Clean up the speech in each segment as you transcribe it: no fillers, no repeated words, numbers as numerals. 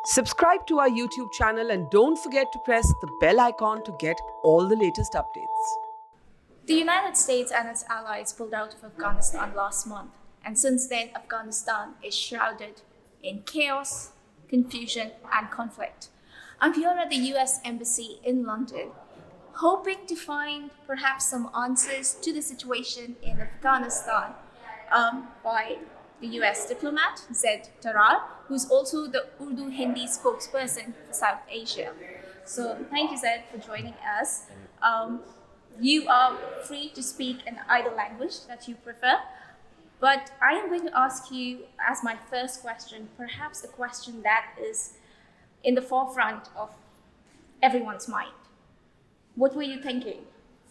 Subscribe to our YouTube channel and don't forget to press the bell icon to get all the latest updates. The United States and its allies pulled out of Afghanistan last month, and since then, Afghanistan is shrouded in chaos, confusion, and conflict. I'm here at the US Embassy in London, hoping to find perhaps some answers to the situation in Afghanistan by the US Diplomat Zed Tarar, who's also the Urdu Hindi spokesperson for South Asia. So thank you, Zed, for joining us. You are free to speak in either language that you prefer, but I am going to ask you as my first question, perhaps a question that is in the forefront of everyone's mind. What were you thinking?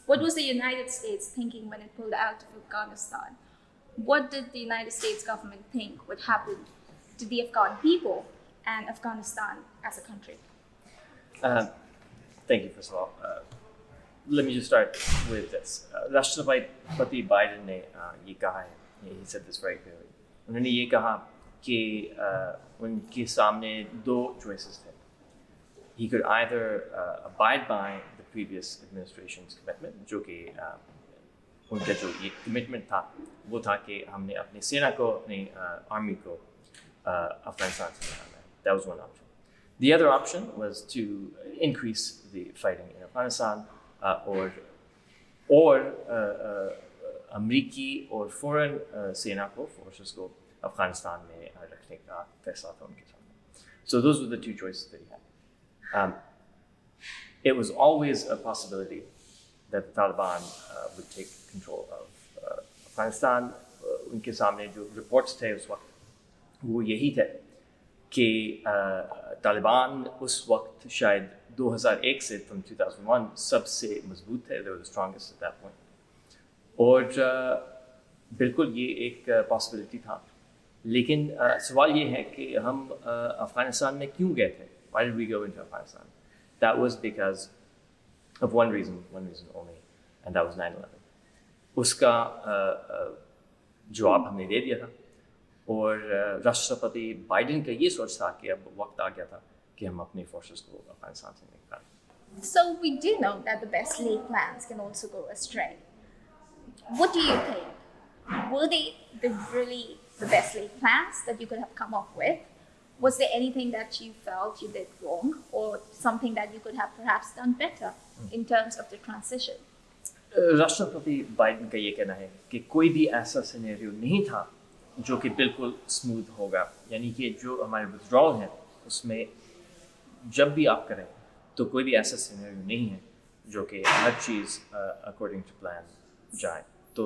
What was the United States thinking when it pulled out of Afghanistan? What did the United States government think would happen to the Afghan people and Afghanistan as a country? Thank you, first of all. Let me just start with this. Rashtrapati Biden ने ये कहा है, he said this very clearly. उन्होंने ये कहा कि उनके सामने दो choices थे. He could either abide by the previous administration's commitment, जो कि उनका जो ये commitment था, वो था कि हमने अपनी सेना को, अपनी army को Afghanistan से निकालना है. That was one option. The other option was to increase the fighting in Afghanistan, or अमरीकी और foreign सेना को, forces को अफगानिस्तान में रखने का फैसला था उनके सामने. So those were the two choices that he had. It was always a possibility that the Taliban would take control of Afghanistan. उनके सामने जो reports थे उस वक्त वो यही थे कि तालिबान उस वक्त शायद 2001 से from 2001 सबसे मजबूत थे. They were the strongest at that point. और बिल्कुल ये एक possibility था. लेकिन सवाल ये है कि हम अफगानिस्तान में क्यों गए थे? Why did we go into Afghanistan? That was because of one reason only, and that was 9/11. उसका जवाब हमने दे दिया था. और राष्ट्रपति बाइडेन का ये सोच था कि अब वक्त आ गया था कि हम अपनी फोर्सेस को अफगानिस्तान से निकालें. So we do know that the best laid plans can also go astray. What do you think? Were they really the best laid plans that you could have come up with? Was there anything that you felt you did wrong, or something that you could have perhaps done better in terms of the transition? राष्ट्रपति Biden का ये कहना है कि कोई भी ऐसा scenario नहीं था जो कि बिल्कुल स्मूथ होगा. यानी कि जो हमारे विथड्रॉल हैं उसमें जब भी आप करें तो कोई भी ऐसा सिनेरियो नहीं है जो कि हर चीज़ अकॉर्डिंग टू प्लान जाए. तो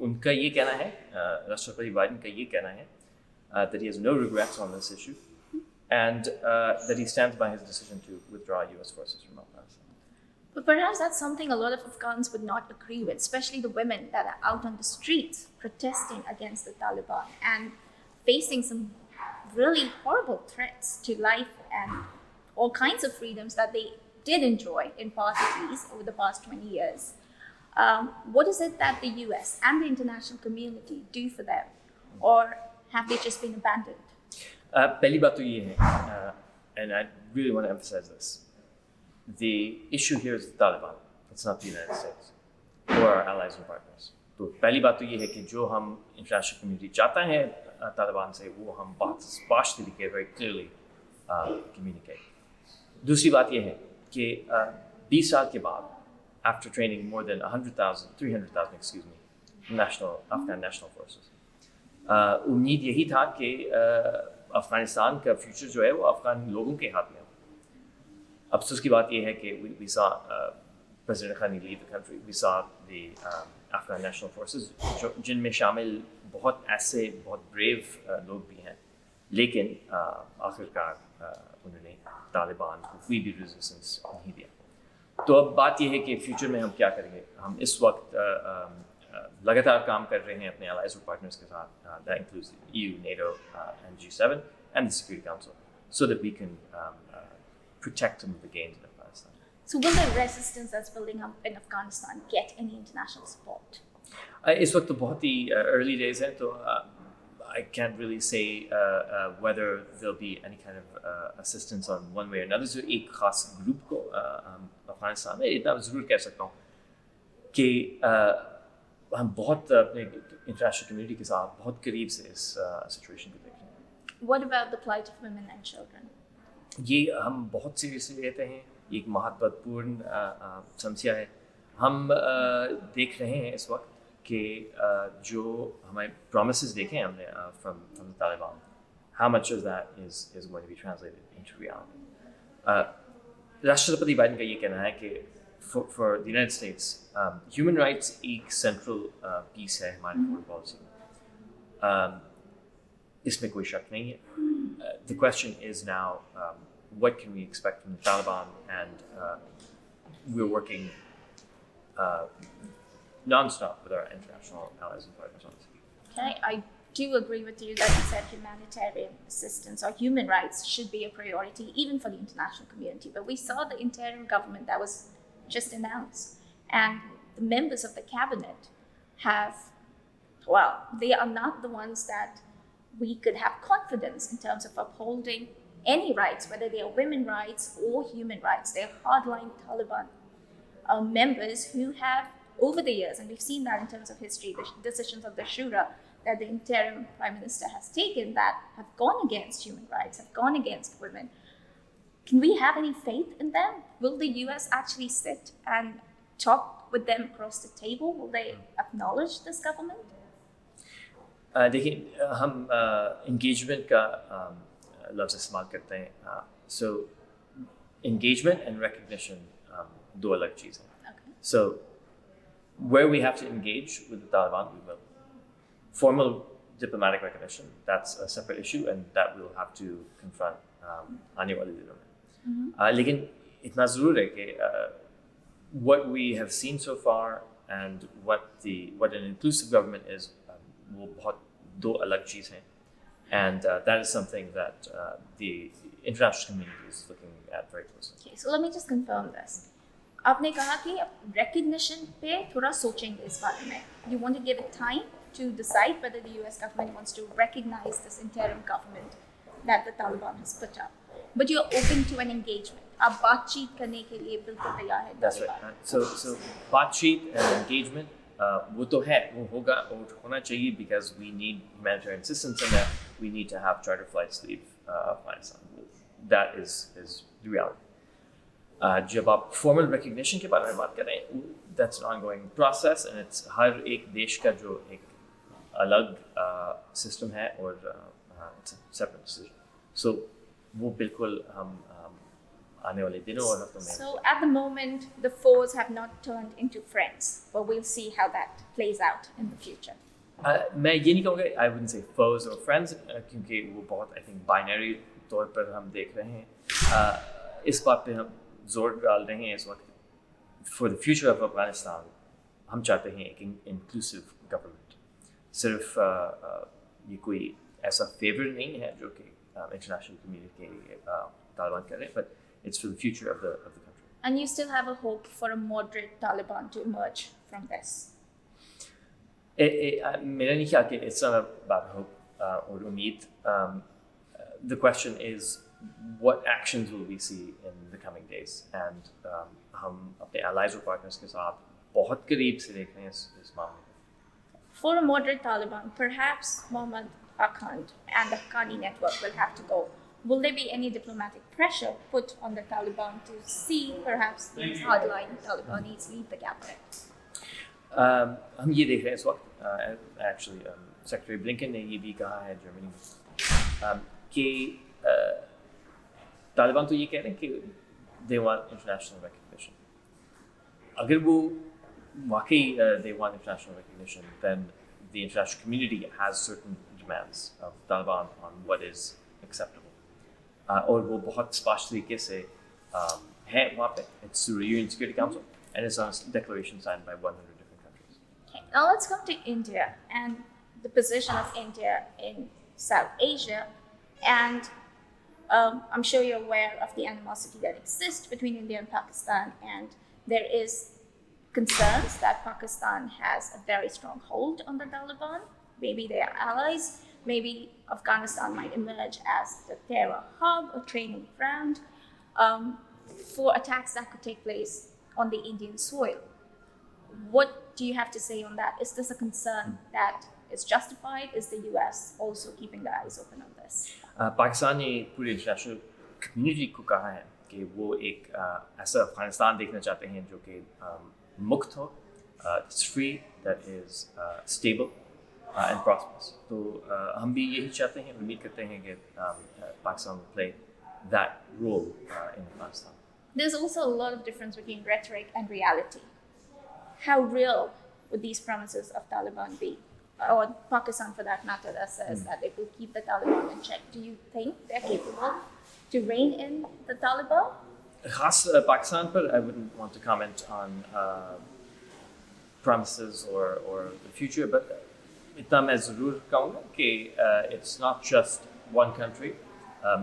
उनका ये कहना है, राष्ट्रपति बाइडेन का ये कहना है that he has no regrets on this issue, and that he stands by his decision to withdraw U.S. forces from Afghanistan. But perhaps that's something a lot of Afghans would not agree with, especially the women that are out on the streets protesting against the Taliban and facing some really horrible threats to life and all kinds of freedoms that they did enjoy in part at least over the past 20 years. What is it that the US and the international community do for them? Or have they just been abandoned? पहली बात तो ये है, and I really want to emphasize this. The issue here is the Taliban. It's not the United States or our allies and partners. तो पहली बात तो ये है कि जो हम international community चाहता है तालिबान से वो हम बहुत स्पष्ट तरीके very clearly communicate. दूसरी बात ये है कि 20 साल के बाद after training more than 300,000 excuse me, Afghan national forces, उम्मीद यही था कि अफगानिस्तान का फ्यूचर जो है वो अफगान लोगों के हाथ में हो. अफसोस की बात यह है कि we saw President Ghani leave the country. We saw the Afghan national forces जिनमें शामिल बहुत ऐसे बहुत brave लोग भी हैं, लेकिन आखिरकार उन्होंने तालिबान को कोई भी रेजिस्टेंस नहीं दिया. तो अब बात यह है कि फ्यूचर में हम क्या करेंगे. हम इस वक्त लगातार काम कर रहे हैं अपने allies और partners के साथ. That includes the EU, NATO, and G7 and the Security Council, so that we can protect some of the gains in Afghanistan. So will the resistance that's building up in Afghanistan get any international support? इस वक्त तो बहुत ही early days हैं, तो I can't really say whether there'll be any kind of assistance on one way or another. So एक खास group को अफगानिस्तान में इतना ज़रूर कह सकता हूँ कि हम बहुत अपने इंटरनेशनल कम्युनिटी के साथ बहुत करीब से इस सिचुएशन को देख रहे हैं. What about the plight of women and children? ये हम बहुत सीरियसली लेते हैं. ये एक महत्वपूर्ण समस्या है. हम देख रहे हैं इस वक्त कि जो हमारे promises देखे हैं हमने from the Taliban, how much of that is going to be translated into reality. राष्ट्रपति बाइडेन का ये कहना है कि for the United States, human rights एक central piece है हमारी foreign policy में. इसमें कोई शक नहीं है. The question is now, what can we expect from the Taliban? And we're working non-stop with our international allies and partners on this. Okay, I do agree with you that you said humanitarian assistance or human rights should be a priority even for the international community. But we saw the interim government that was just announced, and the members of the cabinet they are not the ones that we could have confidence in terms of upholding any rights, whether they are women rights or human rights. They're hardline Taliban members who have, over the years, and we've seen that in terms of history, the decisions of the Shura that the interim prime minister has taken that have gone against human rights, have gone against women. Can we have any faith in them? Will the US actually sit and talk with them across the table? Will they acknowledge this government? देखिए हम engagement का लफ्ज़ इस्तेमाल करते हैं. So engagement and recognition दो अलग चीज़ हैं. Okay. So where we have to engage with the Taliban, we will. Formal diplomatic recognition, that's a separate issue, and that we'll have to confront आने वाले दिनों में. लेकिन इतना ज़रूर है कि what we have seen so far and what an inclusive government is, वो बहुत दो अलग चीज़ हैं. And that is something that the international community is looking at very closely. Okay, so let me just confirm this. आपने कहा कि recognition पे थोड़ा सोचेंगे इस बारे में. You want to give it time to decide whether the US government wants to recognize this interim government that the Taliban has put up. But you're open to an engagement. आप बातचीत करने के लिए बिल्कुल तैयार हैं. That's right. So बातचीत and engagement वो तो है, वो होगा और होना चाहिए because we need humanitarian assistance and that we need to have charter flights leave Afghanistan. That is the reality. जब आप formal recognition के बारे में बात करें, that's an ongoing process and it's हर एक देश का जो एक अलग system है और it's a separate decision. So वो बिल्कुल हम आने वाले दिनों और हफ्तों में. So at the moment, the foes have not turned into friends, but we'll see how that plays out in the future. मैं ये नहीं कहूँगा, I wouldn't say foes or friends, क्योंकि वो बहुत I think binary तौर पर हम देख रहे हैं. इस बात पे हम जोर डाल रहे हैं इस वक्त. For the future of Afghanistan, हम चाहते हैं एक inclusive government. सिर्फ ये कोई ऐसा favor नहीं है जो कि international community के लिए तालिबान कर रहे हैं, but it's for the future of the country. And you still have a hope for a moderate Taliban to emerge from this? मेरा नहीं ख्याल कि it's not about hope or उम्मीद. The question is, what actions will we see in the coming days? And हम अपने allies और partners के साथ बहुत करीब से देख रहे हैं इस मामले को. For a moderate Taliban, perhaps Mohammad Afghan and the Haqqani network will have to go. Will there be any diplomatic pressure put on the Taliban to see perhaps these hardline Talibanis leave the cabinet? हम ये देख रहे हैं इस वक्त. Actually, Secretary Blinken ने ये भी कहा है जर्मनी में कि तालिबान तो ये कह रहे हैं कि they want international recognition. अगर वो वाकई they want international recognition, then the international community has certain demands of Taliban on what is acceptable. और वो बहुत स्पष्ट तरीके से है वहाँ पे. It's through the UN Security Council and it's on a declaration signed by 100 different countries. Okay, now let's come to India and the position of India in South Asia. And I'm sure you're aware of the animosity that exists between India and Pakistan, and there is concerns that Pakistan has a very strong hold on the Taliban. Maybe they are allies, maybe Afghanistan might emerge as the terror hub or training ground for attacks that could take place on the Indian soil. What do you have to say on that? Is this a concern that is justified? Is the US also keeping their eyes open on this? Pakistan ने पूरी international community को कहा है कि वो एक ऐसा अफगानिस्तान देखना चाहते हैं जो कि मुक्त हो, it's free, that is stable and prosperous. तो हम भी यही चाहते हैं, उम्मीद करते हैं कि Pakistan will play that role in Afghanistan. There's also a lot of difference between rhetoric and reality. How real would these promises of Taliban be? Or Pakistan, for that matter, that says that it will keep the Taliban in check. Do you think they're capable to rein in the Taliban? खास पाकिस्तान पर, I wouldn't want to comment on promises or the future, but इतना मैं ज़रूर कहूँगा कि it's not just one country,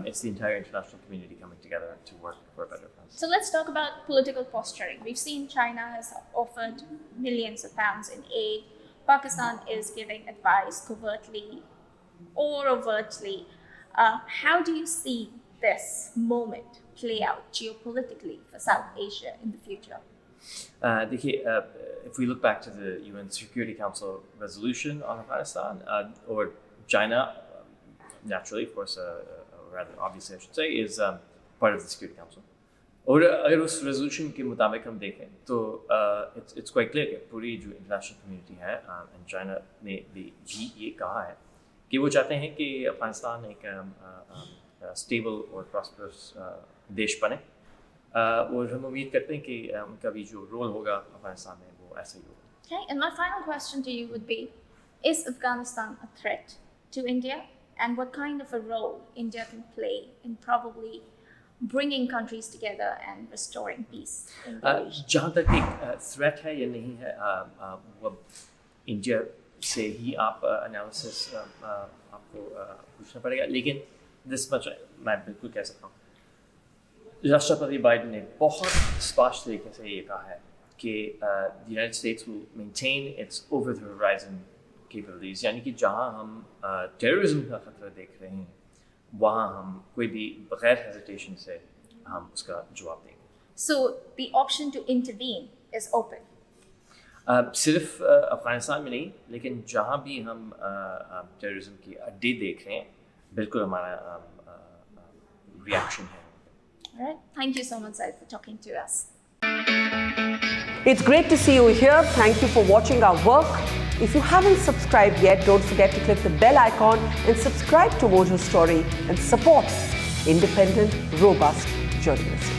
it's the entire international community coming together to work for a better place. So let's talk about political posturing. We've seen China has offered millions of pounds in aid. Pakistan is giving advice covertly or overtly. How do you see this moment play out geopolitically for South Asia in the future? देखिए, if we look back to the UN Security Council resolution on Afghanistan, or China, naturally, of course, rather obviously I should say, is part of the Security Council. और अगर उस resolution के मुताबिक हम देखें तो it's quite clear कि पूरी जो international community है and China ने भी ये कहा है कि वो चाहते हैं कि अफगानिस्तान एक stable और prosperous देश बने, और हम उम्मीद करते हैं कि उनका भी जो रोल होगा अफगानिस्तान में वो ऐसा ही होगा. Okay, and my final question to you would be, is Afghanistan a threat to India? And what kind of a role India can play in probably bringing countries together and restoring peace in the region? जहाँ तक एक threat है या नहीं है, वो India से ही आप analysis आपको पूछना पड़ेगा, लेकिन this much मैं बिल्कुल कह सकता हूँ. राष्ट्रपति बाइडेन ने बहुत स्पष्ट तरीके से ये कहा है कि the United States will maintain its over the horizon capabilities, यानी कि जहाँ हम terrorism का खतरा देख रहे हैं वहाँ हम कोई भी बगैर hesitation से हम उसका जवाब देंगे. So the option to intervene is open. सिर्फ अफगानिस्तान में नहीं, लेकिन जहाँ भी हम terrorism की अड्डे देख रहे हैं बिल्कुल हमारा reaction है. All right. Thank you so much, Zed, for talking to us. It's great to see you here. Thank you for watching our work. If you haven't subscribed yet, don't forget to click the bell icon and subscribe to Mojo Story and support independent, robust journalism.